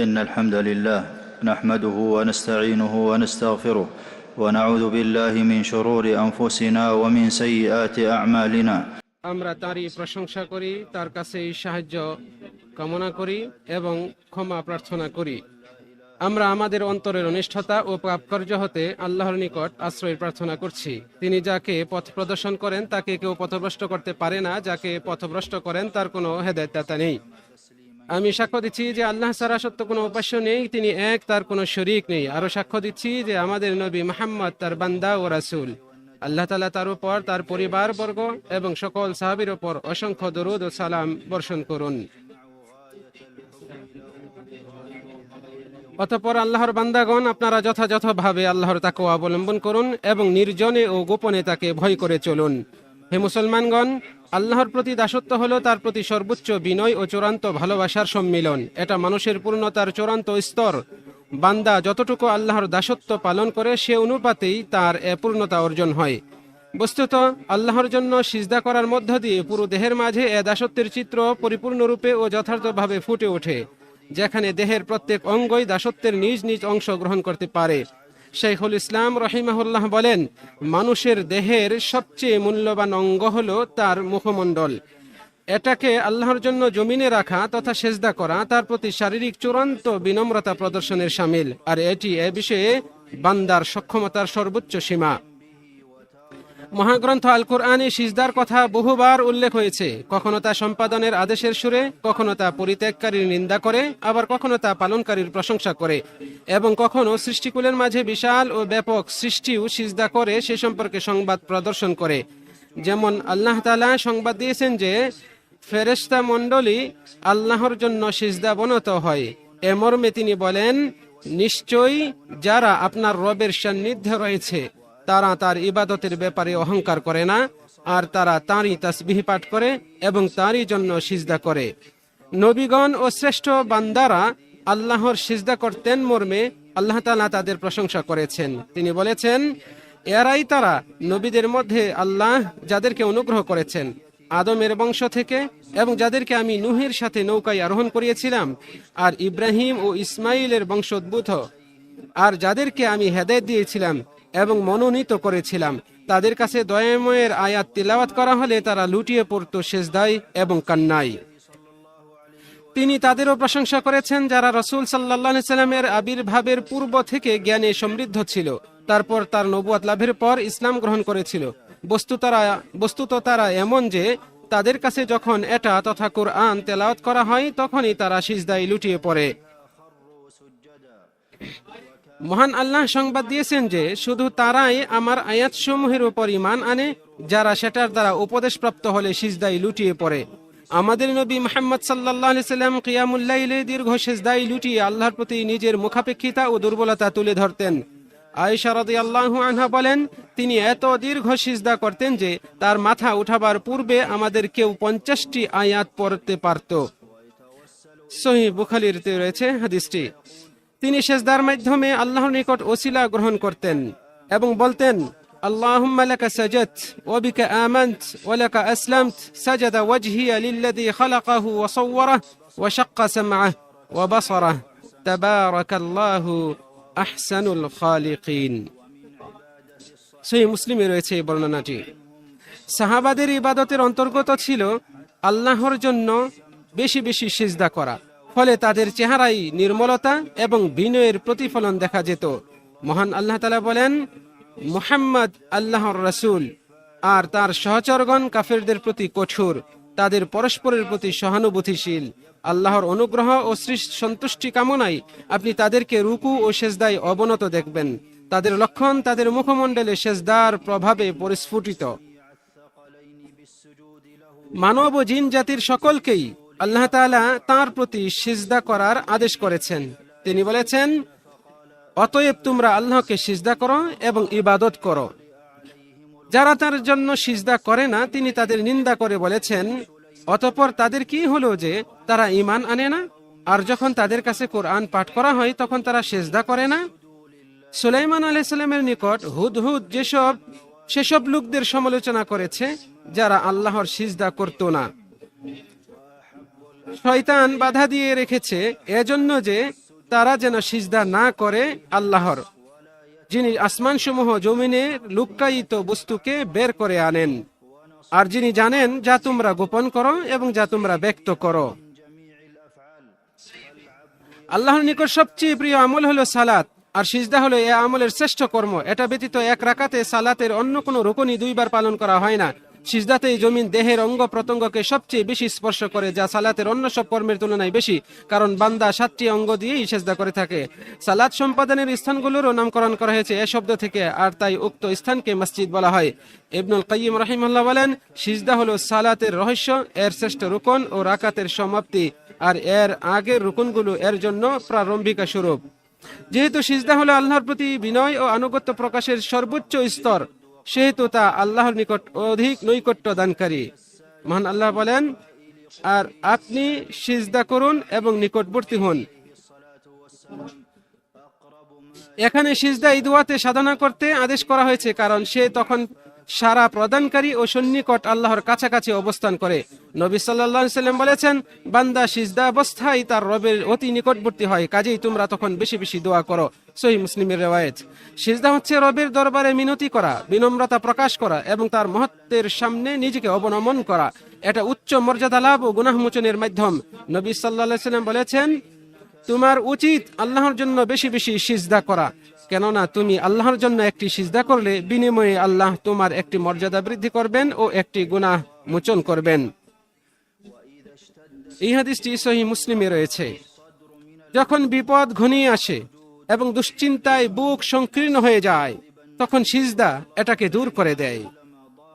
إن الحمد لله نحمده ونستعينه ونستغفره ونعوذ بالله من شرور أنفسنا ومن سيئات أعمالنا আমরা তারই প্রশংসা করি, তার কাছেই সাহায্য কামনা করি এবং ক্ষমা প্রার্থনা করি। আমরা আমাদের অন্তরের অনিষ্ঠতা ও পাপকার্য হতে আল্লাহর নিকট আশ্রয় প্রার্থনা করছি। তিনি যাকে পথ প্রদর্শন করেন তাকে কেউ পথভ্রষ্ট করতে পারে না, যাকে পথভ্রষ্ট করেন তার কোনো হেদায়েতদাতা নেই। আমি সাক্ষ্য দিচ্ছি যে আল্লাহ ছাড়া সত্য কোনো উপাস্য নেই, তিনি এক, তার কোনো শরীক নেই। আরো সাক্ষ্য দিচ্ছি যে আমাদের নবী মুহাম্মদ তার বান্দা ও রাসূল। আল্লাহ তাআলা তার উপর, তার পরিবারবর্গ এবং সকল সাহাবীর উপর অসংখ্য দরুদ ও সালাম বর্ষণ করুন। অতঃপর আল্লাহর বান্দাগণ, আপনারা যথাযথভাবে আল্লাহর তাকওয়া অবলম্বন করুন এবং নির্জনে ও গোপনে তাকে ভয় করে চলুন। হে মুসলমানগণ, আল্লাহর প্রতি দাসত্ব হলো তার প্রতি সর্বোচ্চ বিনয় ও চূড়ান্ত ভালোবাসার সম্মিলন। এটা মানুষের পূর্ণতার চূড়ান্ত স্তর। বান্দা যতটুকু আল্লাহর দাসত্ব পালন করে সে অনুপাতেই তার পূর্ণতা অর্জন হয়। বস্তুত আল্লাহর জন্য সিজদা করার মধ্য দিয়ে পুরো দেহের মাঝে এ দাসত্বের চিত্র পরিপূর্ণরূপে ও যথার্থভাবে ফুটে ওঠে, যেখানে দেহের প্রত্যেক অঙ্গই দাসত্বের নিজ নিজ অংশ গ্রহণ করতে পারে। শাইখুল ইসলাম রহিমাহুল্লাহ বলেন, মানুষের দেহের সবচেয়ে মূল্যবান অঙ্গ হলো তার মুখমণ্ডল। এটাকে আল্লাহর জন্য জমিনে রাখা তথা সেজদা করা তার প্রতি শারীরিক চূড়ান্ত বিনম্রতা প্রদর্শনের শামিল, আর এটি এ বিষয়ে বান্দার সক্ষমতার সর্বোচ্চ সীমা। মহাগ্রন্থ আল কুরআনে সিজদার কথা বহুবার উল্লেখ হয়েছে। কখনো তা সম্পাদনের আদেশের সুরে, কখনো তা পরিত্যাগকারীর নিন্দা করে, আবার কখনো তা পালনকারীর প্রশংসা করে, এবং কখনো সৃষ্টিকুলের মাঝে বিশাল ও ব্যাপক সৃষ্টিও সিজদা করে সে সম্পর্কে সংবাদ প্রদর্শন করে। যেমন আল্লাহ তাআলা সংবাদ দিয়েছেন যে ফেরেশতা মণ্ডলী আল্লাহর জন্য সিজদা বনত হয়। এ মর্মে তিনি বলেন, নিশ্চয়ই যারা আপনার রবের সান্নিধ্যে রয়েছে তারা তার ইবাদতের ব্যাপারে অহংকার করে না, আর তারা তাঁরই তাসবিহ পাঠ করে এবং তাঁরই জন্য সিজদা করে। নবীগণ ও শ্রেষ্ঠ বান্দারা আল্লাহর সিজদা করতেন মর্মে আল্লাহ তাআলা তাদের প্রশংসা করেছেন। তিনি বলেছেন, এরাই তারা নবীদের মধ্যে আল্লাহ যাদেরকে অনুগ্রহ করেছেন আদমের বংশ থেকে, এবং যাদেরকে আমি নূহের সাথে নৌকায় আরোহণ করিয়েছিলাম, আর ইব্রাহিম ও ইসমাইলের বংশোদ্ভূত, আর যাদেরকে আমি হেদায়েত দিয়েছিলাম এবং মনোনীত করেছিলাম। তাদের কাছে দয়াময়ের আয়াত তিলাওয়াত করা হলে তারা লুটিয়ে পড়ত সেজদায় এবং কান্নায়। তিনি তাদেরও প্রশংসা করেছেন যারা রাসূল সাল্লাল্লাহু আলাইহি সাল্লামের আবির্ভাবের পূর্ব থেকে জ্ঞানে সমৃদ্ধ ছিল, তারপর তার নবুয়ত লাভের পর ইসলাম গ্রহণ করেছিল। বস্তুত তারা এমন যে তাদের কাছে যখন এটা তথা কুরআন তেলাওয়াত করা হয় তখনই তারা সিজদায় লুটিয়ে পড়ে। মহান আল্লাহ সংবাদ দিয়েছেন যে শুধু তারাই আমার আয়াতসমূহের উপর ঈমান আনে যারা সেটার দ্বারা উপদেশপ্রাপ্ত হলে সিজদায় লুটিয়ে পড়ে। আমাদের নবী মুহাম্মদ সাল্লাল্লাহু আলাইহি সাল্লাম কিয়ামুল লাইলে দীর্ঘ সিজদায় লুটিয়ে আল্লাহর প্রতি নিজের মুখাপেক্ষিতা ও দুর্বলতা তুলে ধরতেন। আয়েশা রাদিয়াল্লাহু আনহা বলেন, তিনি এত দীর্ঘ সিজদা করতেন যে তার মাথা উঠাবার পূর্বে আমাদের কেউ 50টি আয়াত পড়তে পারত। সহিহ বুখারীতে রয়েছে হাদিসটি। তিনি সিজদার মাধ্যমে আল্লাহর নিকট ওসিলা গ্রহণ করতেন এবং বলতেন, আল্লাহুম্মা লাকা সাজাদত ওয়া বিকা আমানত ওয়া লাকা আসলামত সাজাদা ওয়াজহিয়া লিল্লাযী খালাকাহু ওয়া সাওয়ারাহু ওয়া শাক্কা সামআহু ওয়া বাসারাহু তাবারাকাল্লাহু আহসানুল খালিকিন। সহিহ মুসলিমে রয়েছে এই বর্ণনাটি। সাহাবাদের ইবাদতের অন্তর্গত ছিল আল্লাহর জন্য বেশি বেশি সিজদা করা, ফলে তাদের চেহারায় নির্মলতা এবং বিনয়ের প্রতিফলন দেখা যেত। মহান আল্লাহ তাআলা বলেন, মুহাম্মদ আল্লাহর রাসূল, আর তার সহচরগণ কাফেরদের প্রতি কঠোর, তাদের পরস্পরের প্রতি সহানুভূতিশীল। আল্লাহর অনুগ্রহ ও সন্তুষ্টি কামনায় আপনি তাদেরকে রুকু ও সেজদায় অবনত দেখবেন। তাদের লক্ষণ তাদের মুখমণ্ডলে সেজদার প্রভাবে পরিস্ফুটিত। মানব ও জিন জাতির সকলকেই আল্লাহ তাআলা তাঁর প্রতি সিজদা করার আদেশ করেছেন। তিনি বলেছেন, অতএব তোমরা আল্লাহকে সিজদা করো এবং ইবাদত করো। যারা তার জন্য সিজদা করে না তিনি তাদের নিন্দা করে বলেছেন, অতঃপর তাদের কি হলো যে তারা ঈমান আনে না, আর যখন তাদের কাছে কোরআন পাঠ করা হয় তখন তারা সিজদা করে না। সুলাইমান আলাইহিস সালামের নিকট হুদহুদ সেসব লোকদের সমালোচনা করেছে যারা আল্লাহর সিজদা করত না। শয়তান বাধা দিয়ে রেখেছে এজন্য যে তারা যেন সিজদা না করে আল্লাহর, যিনি আসমানসমূহ জমিনের লুক্কায়িত বস্তুকে বের করে আনেন, আর যিনি জানেন যা তোমরা গোপন করো এবং যা তোমরা ব্যক্ত করো। আল্লাহর নিকট সবচেয়ে প্রিয় আমল হলো সালাত, আর সিজদা হলো এ আমলের শ্রেষ্ঠ কর্ম। এটা ব্যতীত এক রাকাতে সালাতের অন্য কোনো রুকুনই দুইবার পালন করা হয় না। সিজদাতেই জমিন দেহের অঙ্গ প্রত্যঙ্গকে সবচেয়ে বেশি স্পর্শ করে, যা সালাতের অন্য সব কর্মের তুলনায় বেশি, কারণ বান্দা 7টি অঙ্গ দিয়েই সিজদা করে থাকে। সালাত সম্পাদনের স্থানগুলোরও নামকরণ করা হয়েছে এ শব্দ থেকে, আর তাই উক্ত স্থানকে মসজিদ বলা হয়। ইবনুল কাইয়িম রাহিমাহুল্লাহ বলেন, সিজদা হলো সালাতের রহস্য, এর শ্রেষ্ঠ রুকন ও রাকাতের সমাপ্তি, আর এর আগের রুকনগুলো এর জন্য প্রারম্ভিকা স্বরূপ। যেহেতু সিজদা হলো আল্লাহর প্রতি বিনয় ও আনুগত্য প্রকাশের সর্বোচ্চ স্তর, সেহেতু তা আল্লাহর নিকট অধিক নৈকট্য দানকারী। মহান আল্লাহ বলেন, আর আপনি সিজদা করুন এবং নিকটবর্তী হন। এখানে সিজদা ইদুয়াতে সাধনা করতে আদেশ করা হয়েছে, কারণ সে তখন সারা প্রদানকারী ও সন্নিকট আল্লাহর কাছাকাছি অবস্থান করে। নবী সাল্লাল্লাহু আলাইহি সাল্লাম বলেছেন, বান্দা সিজদা অবস্থায় তার রবের অতি নিকটবর্তী হয়, কাজেই তোমরা তখন বেশি বেশি দোয়া করো। সহিহ মুসলিমের রিওয়ায়াত। সিজদা হচ্ছে রবের দরবারে মিনতি করা, বিনম্রতা প্রকাশ করা এবং তার মহত্বের সামনে নিজেকে অবনমন করা। এটা উচ্চ মর্যাদা লাভ ও গুনাহ মোচনের মাধ্যম। নবী সাল্লাল্লাহু আলাইহি সাল্লাম বলেছেন, তোমার উচিত আল্লাহর জন্য বেশি বেশি সিজদা করা, কেননা তুমি আল্লাহর জন্য একটি সিজদা করলে বিনিময়ে আল্লাহ তোমার একটি মর্যাদা বৃদ্ধি করবেন ও একটি গুনাহ মোচন করবেন। এই হাদিসটি সহিহ মুসলিমে রয়েছে। যখন বিপদ ঘনিয়ে আসে এবং দুশ্চিন্তায় বুক সংকীর্ণ হয়ে যায়, তখন সিজদা এটাকে দূর করে দেয়।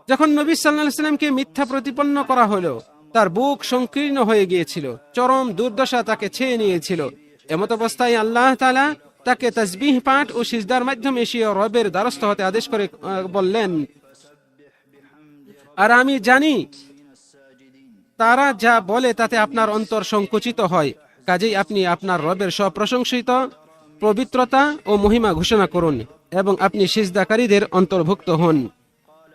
যখন নবী সাল্লাল্লাহু আলাইহি সাল্লামকে মিথ্যা প্রতিপন্ন করা হলো, তার বুক সংকীর্ণ হয়ে গিয়েছিল, চরম দুর্দশা তাকে ছেয়ে নিয়েছিল। এমত অবস্থায় আল্লাহ তাআলা তাকে তাসবিহ পাঠ ও সিজদার মাধ্যমে সে রবের দ্বারস্থ হতে আদেশ করে বললেন, আর আমি জানি তারা যা বলে তাতে আপনার অন্তর সংকুচিত হয়, কাজেই আপনি আপনার রবের সপ্রশংসিত পবিত্রতা ও মহিমা ঘোষণা করুন এবং আপনি সিজদাকারীদের অন্তর্ভুক্ত হন।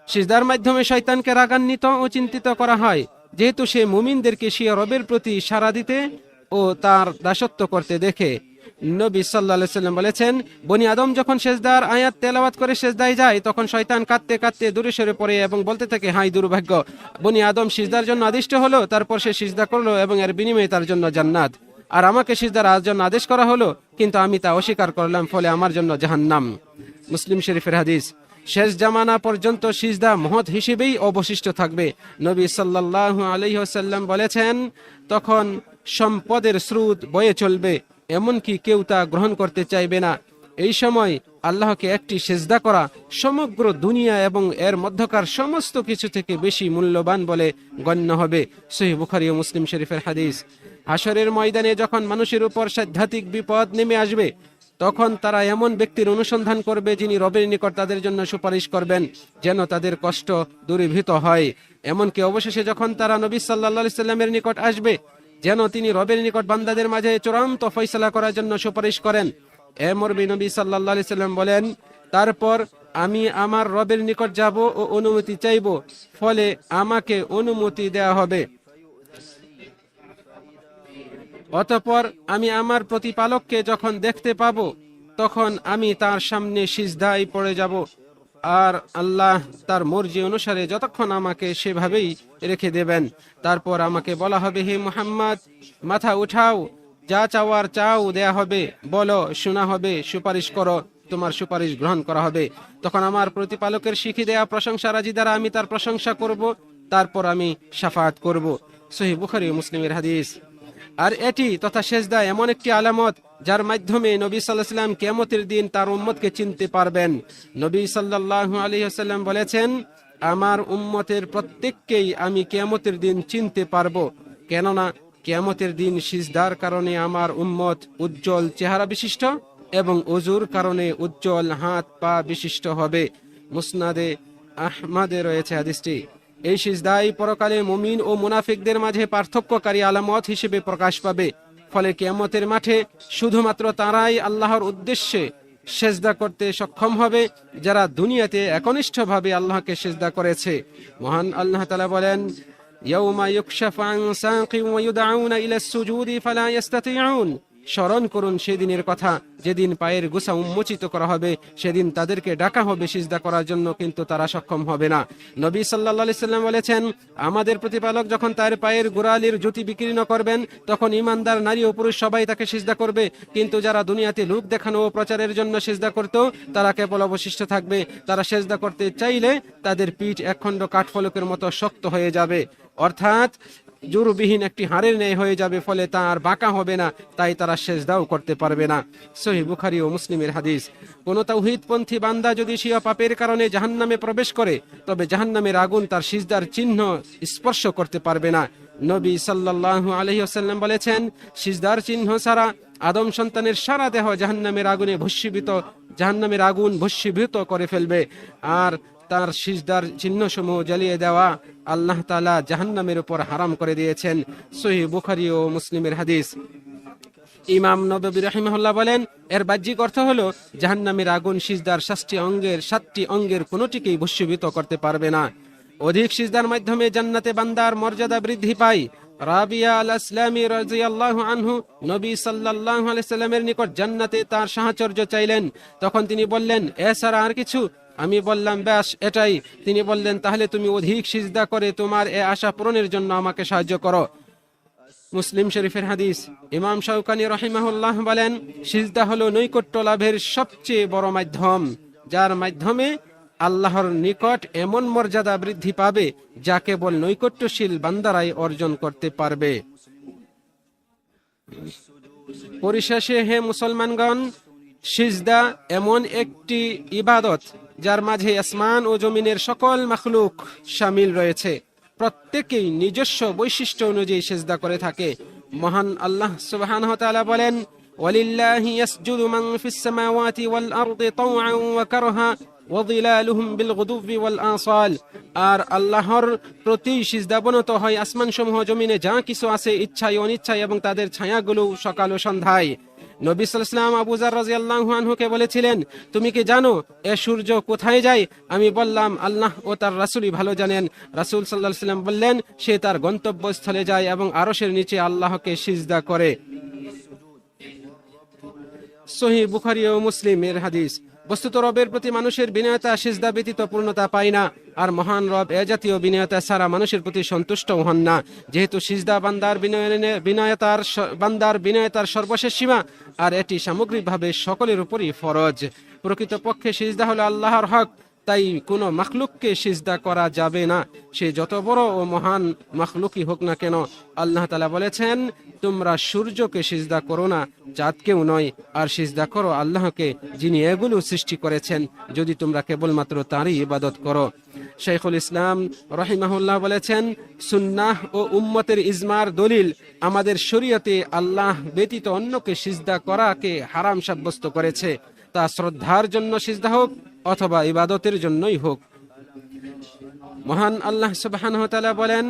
সিজদার মাধ্যমে শয়তানকে রাগান্বিত ও চিন্তিত করা হয়, যেহেতু সে মুমিনদেরকে সে রবের প্রতি সাড়া দিতে ও তার দাসত্ব করতে দেখে। নবী সাল্লাল্লাহু আলাইহি সাল্লাম বলেছেন, বনি আদম যখন সিজদার আয়াত তেলাওয়াত করে সিজদায় যায়, তখন শয়তান কাঁদতে কাঁদতে দূরে সরে পড়ে এবং বলতে থাকে, হায় দুর্ভাগ্য, বনি আদম সিজদার জন্য আদিষ্ট হলো, তারপর সে সিজদা করলো এবং এর বিনিময়ে তার জন্য জান্নাত, আর আমাকে সিজদার জন্য আদেশ করা হলো, কিন্তু আমি তা অস্বীকার করলাম, ফলে আমার জন্য জাহান্নাম। মুসলিম শরীফের হাদিস। শেষ জামানা পর্যন্ত সিজদা মহৎ হিসেবেই অবশিষ্ট থাকবে। নবী সাল্লাল্লাহু আলাইহি ওয়াসাল্লাম বলেছেন, তখন সম্পদের স্রোত বয়ে চলবে, এমনকি কেউ তা গ্রহণ করতে চাইবে না। এই সময় আল্লাহকে একটি সিজদা করা সমগ্র দুনিয়া এবং এর মধ্যকার সমস্ত কিছু থেকে বেশি মূল্যবান বলে গণ্য হবে। সহিহ বুখারী ও মুসলিম শরীফের হাদিস। হাশরের ময়দানে যখন মানুষের উপর সাংঘাতিক বিপদ নেমে আসবে, তখন তারা এমন ব্যক্তির অনুসন্ধান করবে যিনি রবের নিকট তাদের জন্য সুপারিশ করবেন, যেন তাদের কষ্ট দূরীভূত হয়। এমনকি অবশেষে যখন তারা নবী সাল্লাল্লাহু আলাইহি সাল্লামের নিকট আসবে, যেন তিনি রবের নিকট বান্দাদের মাঝে চূড়ান্ত ফয়সালা করার জন্য সুপারিশ করেন। এ মর্মে নবী সাল্লাল্লাহু আলাইহি সাল্লাম বলেন, তারপর আমি আমার রবের নিকট যাব ও অনুমতি চাইব, ফলে আমাকে অনুমতি দেয়া হবে। অতঃপর আমি আমার প্রতিপালককে যখন দেখতে পাব, তখন আমি তার সামনে সিজদায় পড়ে যাব, আর আল্লাহ তার মর্জি অনুসারে যতক্ষণ আমাকে সেভাবেই রেখে দেবেন। তারপর আমাকে বলা হবে, হে মুহাম্মদ, মাথা উঠাও, যা চাওয়ার চাও দেয়া হবে, বলো শোনা হবে, সুপারিশ করো, তোমার সুপারিশ গ্রহণ করা হবে। তখন আমার প্রতিপালকের শিখি দেয়া প্রশংসা রাজি দ্বারা আমি তার প্রশংসা করব, তারপর আমি শাফাআত করব। সহিহ বুখারী ও মুসলিমের হাদিস। আর এটি তথা সিজদা এমন একটি আলামত যার মাধ্যমে নবী সাল্লাল্লাহু আলাইহি ওয়াসাল্লাম কিয়ামতের দিন তার উম্মতকে চিনতে পারবেন। নবী সাল্লাল্লাহু আলাইহি ওয়াসাল্লাম বলেছেন, আমার উম্মতের প্রত্যেককেই আমি কিয়ামতের দিন চিনতে পারবো, কেননা কিয়ামতের দিন সিজদার কারণে আমার উম্মত উজ্জ্বল চেহারা বিশিষ্ট এবং ওযুর কারণে উজ্জ্বল হাত পা বিশিষ্ট হবে। মুসনাদে আহমদে রয়েছে হাদিসটি। এই সিজদাই পরকালে মুমিন ও মুনাফিকদের মাঝে পার্থক্যকারী আলামত হিসেবে প্রকাশ পাবে। ফলে কিয়ামতের মাঠে শুধুমাত্র তারাই আল্লাহর উদ্দেশ্যে সিজদা করতে সক্ষম হবে যারা দুনিয়াতে একনিষ্ঠভাবে আল্লাহকে সিজদা করেছে। মহান আল্লাহ তাআলা বলেন, ইয়াউমা ইউকশাফু আন সাকিন ওয়া ইউদআউনা ইলা সুজুদি ফালা ইস্তাতিউন স্মরণ করুন সেদিনের কথা, যেদিন পায়ের গোছা উন্মোচিত করা হবে, সেদিন তাদেরকে ডাকা হবে সিজদা করার জন্য, কিন্তু তারা সক্ষম হবে না। নবী সাল্লাল্লাহু আলাইহি সাল্লাম বলেছেন, আমাদের প্রতিপালক যখন তার পায়ের গোড়ালির জ্যোতি বিকীর্ণ করবেন, তখন ইমানদার নারী ও পুরুষ সবাই তাকে সিজদা করবে, কিন্তু যারা দুনিয়াতে লোক দেখানো ও প্রচারের জন্য সিজদা করত, তারা কেবল অবশিষ্ট থাকবে। তারা সিজদা করতে চাইলে তাদের পিঠ একখণ্ড কাঠফলকের মতো শক্ত হয়ে যাবে, অর্থাৎ জোরবিহীন একটি হাড়ের ন্যায় হয়ে যাবে, ফলে তা আর বাঁকা হবে না, তাই তারা সেজদাও করতে পারবে না। সহিহ বুখারী ও মুসলিমের হাদিস। কোন তাওহীদপন্থী বান্দা যদি স্বীয় পাপের কারণে জাহান্নামে প্রবেশ করে, তবে জাহান্নামের আগুন তার সিজদার চিহ্ন স্পর্শ করতে পারবে না। নবী সাল্লাল্লাহু আলাইহি ওয়াসাল্লাম বলেছেন, সিজদার চিহ্ন ছাড়া আদম সন্তানের সারা দেহ জাহান্নামের আগুন ভস্মীভূত করে ফেলবে, আর তার সিজদার চিহ্নসমূহ জ্বালিয়ে দেওয়া আল্লাহ তাআলা জাহান্নামের উপর হারাম করে দিয়েছেন। সহিহ বুখারী ও মুসলিমের হাদিস। ইমাম নববী রাহিমাহুল্লাহ বলেন, এর বাহ্যিক অর্থ হলো জাহান্নামের আগুন সিজদার 7টি অঙ্গের কোনোটিকেই ভস্মীভূত করতে পারবে না। অধিক সিজদার মাধ্যমে জান্নাতে বান্দার মর্যাদা বৃদ্ধি পায়। রাবিয়া আল আসলামী রাদিয়াল্লাহু আনহু নবী সাল্লাল্লাহু আলাইহি সাল্লামের নিকট জান্নাতে তার সাহচর্য চাইলেন। তখন তিনি বললেন, এছাড়া আর কিছু? আমি বললাম, ব্যাস এটাই। তিনি বললেন, তাহলে তুমি অধিক সিজদা করে তোমার এ আশা পূরণের জন্য আমাকে সাহায্য করো। মুসলিম শরীফের হাদিস। ইমাম শাওকানী রাহিমাহুল্লাহ বলেন, সিজদা হলো নৈকট্য লাভের সবচেয়ে বড় মাধ্যম, যার মাধ্যমে আল্লাহর নিকট এমন মর্যাদা বৃদ্ধি পাবে যা কেবল নৈকট্যশীল বান্দারাই অর্জন করতে পারবে। পরিশেষে হে মুসলমানগণ, সিজদা এমন একটি ইবাদত যার মাঝে আসমান ও জমিনের সকল মাখলুক শামিল রয়েছে। প্রত্যেকেই নিজস্ব বৈশিষ্ট্য অনুযায়ী সিজদা করে থাকে। মহান আল্লাহ সুবহানাহু ওয়া তাআলা বলেন, ওয়ালিল্লাহি ইয়াসজুদু মান ফিস সামাওয়াতি ওয়াল আরদি তাওআন ওয়া কারহা ওয়া যিলালুহুম বিল গুদুবি ওয়াল আসাল। আর আল্লাহর প্রতি সিজদাবনত হয় আসমানসমূহ, জমিনে যা কিছু আছে, ইচ্ছায় অনিচ্ছায়, এবং তাদের ছায়াগুলো সকাল ও সন্ধ্যায়। নবী সাল্লাল্লাহু আলাইহি ওয়াসাল্লাম আবু যর রাদিয়াল্লাহু আনহুকে বলেছিলেন, তুমি কি জানো এ সূর্য কোথায় যায়? আমি বললাম, আল্লাহ ও তার রাসূলই ভালো জানেন। রাসূল সাল্লাল্লাহু আলাইহি ওয়াসাল্লাম বললেন, সে তার গন্তব্যস্থলে যায় এবং আরশের নিচে আল্লাহকে সিজদা করে। সহিহ বুখারী ও মুসলিমের হাদিস। বস্তুত রবের প্রতি মানুষের বিনয়তা সিজদা ব্যতীত পূর্ণতা পায় না, আর মহান রব এ জাতীয় বিনয়তা ছাড়া মানুষের প্রতি সন্তুষ্ট হন না। যেহেতু সিজদা বান্দার বিনয়তার সর্বশেষ সীমা, আর এটি সামগ্রিকভাবে সকলের উপরই ফরজ। প্রকৃতপক্ষে সিজদা হলো আল্লাহর হক, তাই কোনো মাখলুককে সিজদা করা যাবে না, সে যত বড় ও মহান মাখলুকই হোক না কেন। আল্লাহ তাআলা বলেছেন, তোমরা সূর্যকে সিজদা করো না, চাঁদকেও নয়, আর সিজদা করো আল্লাহকে, যিনি এগুলো সৃষ্টি করেছেন, যদি তোমরা কেবলমাত্র তাঁরই ইবাদত করো। শাইখুল ইসলাম রাহিমাহুল্লাহ বলেছেন, সুন্নাহ ও উম্মতের ইজমার দলিল আমাদের শরীয়তে আল্লাহ ব্যতীত অন্যকে সিজদা করাকে হারাম সাব্যস্ত করেছে, তা শ্রদ্ধার জন্য সিজদা হোক অথবা ইবাদতের জন্যই হোক। মহান আল্লাহ সুবহানাহু ওয়া তাআলা বলেন,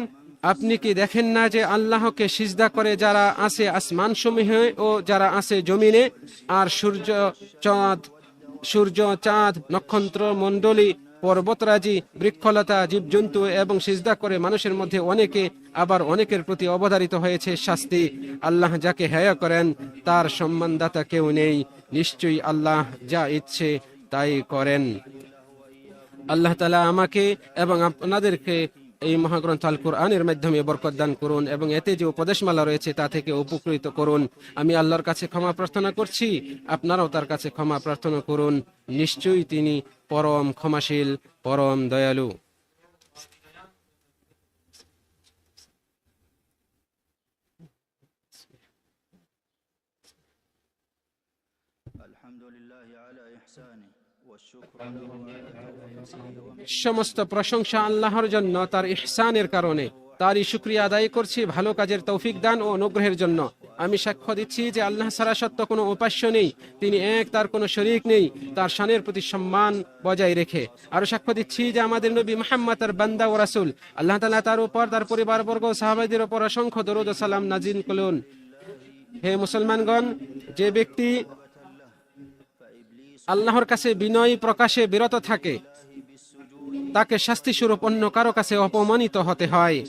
আপনি কি দেখেন না যে আল্লাহকে সিজদা করে যারা আছে আসমানসমূহে ও যারা আছে জমিনে, আর সূর্য চাঁদ নক্ষত্র মণ্ডলী পর্বতরাজি বৃক্ষলতা জীবজন্তু, এবং সিজদা করে মানুষের মধ্যে অনেকে, আবার অনেকের প্রতি অবধারিত হয়েছে শাস্তি। আল্লাহ যাকে হেয় করেন তার সম্মানদাতা কেউ নেই। নিশ্চয়ই আল্লাহ যা ইচ্ছে তাই করেন। আল্লাহ তাআলা আমাকে এবং আপনাদেরকে এই মহাগ্রন্থ আল কুরআনের মাধ্যমে বরকত দান করুন এবং এতে যে উপদেশমালা রয়েছে তা থেকে উপকৃত করুন। আমি আল্লাহর কাছে ক্ষমা প্রার্থনা করছি, আপনারাও তার কাছে ক্ষমা প্রার্থনা করুন। নিশ্চয়ই তিনি পরম ক্ষমাশীল, পরম দয়ালু। সমস্ত প্রশংসা আল্লাহর জন্য, তার ইহসানের কারণে। তারই শুকরিয়া আদায় করছি ভালো কাজের তৌফিক দান ও অনুগ্রহের জন্য। আমি সাক্ষ্য দিচ্ছি যে আল্লাহ ছাড়া সত্য কোনো উপাস্য নেই, তিনি এক, তার কোনো শরীক নেই, তার শানের প্রতি সম্মান বজায় রেখে। আরো সাক্ষ্য দিচ্ছি যে আমাদের নবী মুহাম্মদ তার বান্দা ও রাসূল। আল্লাহ তাআলা তার উপর, তার পরিবারবর্গ ও সাহাবাদের উপর অসংখ্য দরুদ ও সালাম নাজিল করুন। হে মুসলমানগণ, যে ব্যক্তি আল্লাহর কাছে বিনয় প্রকাশে বিরত থাকে, তাকে শাস্তি স্বরূপ অন্য কারো কাছে অপমানিত হতে হয়।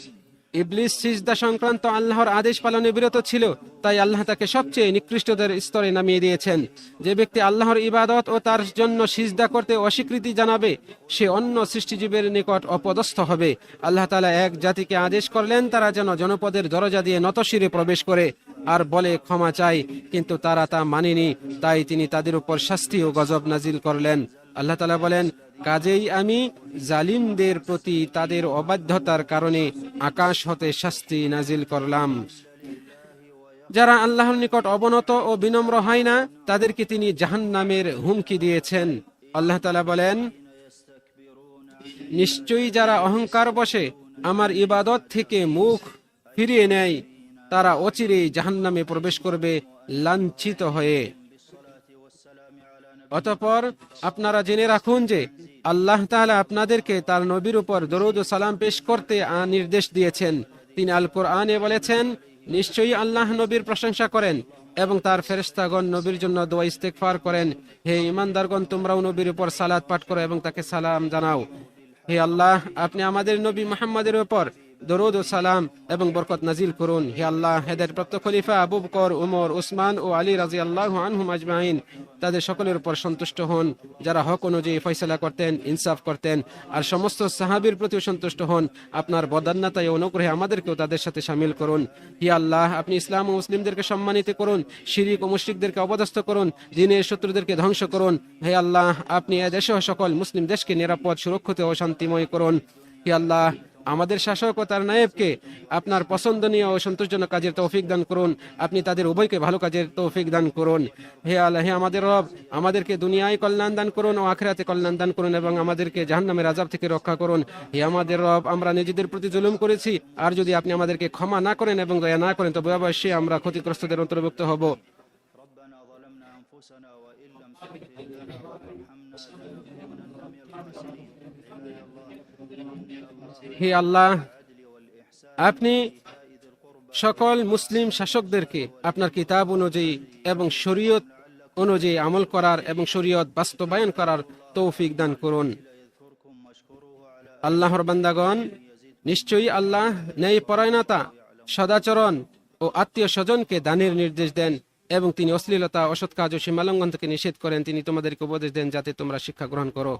ইবলিস সিজদা সংক্রান্ত আল্লাহর আদেশ পালনে বিরত ছিল, তাই আল্লাহ তাকে সবচেয়ে নিকৃষ্টদের স্তরে নামিয়ে দিয়েছেন। যে ব্যক্তি আল্লাহর ইবাদত ও তার জন্য সিজদা করতে অস্বীকৃতি জানাবে, সে অন্য সৃষ্টিজীবের নিকট অপদস্থ হবে। আল্লাহ তাআলা এক জাতিকে আদেশ করলেন তারা যেন জনপদের দরজা দিয়ে নতশিরে প্রবেশ করে আর বলে ক্ষমা চাই, কিন্তু তারা তা মানেনি, তাই তিনি তাদের উপর শাস্তি ও গজব নাজিল করলেন। আল্লাহ তাআলা বলেন, কাজেই আমি জালিমদের প্রতি তাদের অবাধ্যতার কারণে আকাশ হতে শাস্তি নাজিল করলাম। যারা আল্লাহর নিকট অবনত ও বিনম্র হয় না, তাদেরকে তিনি জাহান্নামের হুমকি দিয়েছেন। আল্লাহ তাআলা বলেন, নিশ্চয়ই যারা অহংকার বশে আমার ইবাদত থেকে মুখ ফিরিয়ে নেয়, তারা অচিরেই জাহান্নামে প্রবেশ করবে লাঞ্ছিত হয়ে। অতঃপর আপনারা জেনে রাখুন যে আল্লাহ তাআলা আপনাদেরকে তার নবীর উপর দরুদ ও সালাম পেশ করতে নির্দেশ দিয়েছেন। তিনি আল কোরআনে বলেছেন, নিশ্চয়ই আল্লাহ নবীর প্রশংসা করেন এবং তার ফেরেশতাগণ নবীর জন্য দোয়া ইস্তেগফার করেন। হে ঈমানদারগণ, তোমরাও নবীর উপর সালাত পাঠ করো এবং তাকে সালাম জানাও। হে আল্লাহ, আপনি আমাদের নবী মুহাম্মাদের উপর দরুদ ও সালাম এবং বরকত নাজিল করুন। হে আল্লাহ, হেদায়েতপ্রাপ্ত খলিফা আবু বকর, উমর, উসমান ও আলী রাদিয়াল্লাহু আনহুম আজমাইন, তাদের সকলের উপর সন্তুষ্ট হন যারা হক অনুযায়ী ফয়সালা করতেন, ইনসাফ করতেন। আর সমস্ত সাহাবীর প্রতি সন্তুষ্ট হন। আপনার বদান্যতায় অনুগ্রহে আমাদেরকেও তাদের সাথে শামিল করুন। হে আল্লাহ, আপনি ইসলাম ও মুসলিমদেরকে সম্মানিত করুন, শিরিক ও মুশরিকদেরকে অপদস্থ করুন, দ্বীনের শত্রুদেরকে ধ্বংস করুন। হে আল্লাহ, আপনি এ দেশ ও সকল মুসলিম দেশকে নিরাপদ, সুরক্ষিত ও শান্তিময় করুন। হে আল্লাহ, আমাদের শাসক ও তার নায়েবকে আপনার পছন্দনীয় ও সন্তোষজনক কাজের তৌফিক দান করুন। আপনি তাদের উভয়কে ভালো কাজের তৌফিক দান করুন। হে আল্লাহ, হে আমাদের রব, আমাদেরকে দুনিয়ায় কল্যাণ দান করুন ও আখিরাতে কল্যাণ দান করুন এবং আমাদেরকে জাহান্নামের আযাব থেকে রক্ষা করুন। হে আমাদের রব, আমরা নিজেদের প্রতি জুলুম করেছি, আর যদি আপনি আমাদেরকে ক্ষমা না করেন এবং দয়া না করেন তবে অবশ্যই আমরা ক্ষতিগ্রস্তদের অন্তর্ভুক্ত হব। ربنا ظلمنا أنفسنا وإن لم تغفر لنا وترحمنا لنكونن من الخاسرين يا الله হে আল্লাহ, আপনি সকল মুসলিম শাসকদেরকে আপনার কিতাব অনুযায়ী এবং শরীয়ত অনুযায়ী আমল করার এবং শরীয়ত বাস্তবায়ন করার তৌফিক দান করুন। আল্লাহর বান্দাগণ, নিশ্চয়ই আল্লাহ ন্যায়পরায়ণতা, সদাচরণ ও আত্মীয় স্বজনকে দানের নির্দেশ দেন এবং তিনি অশ্লীলতা, অসৎ কাজ ও সীমালঙ্ঘন থেকে নিষেধ করেন। তিনি তোমাদেরকে উপদেশ দেন যাতে তোমরা শিক্ষা গ্রহণ করো।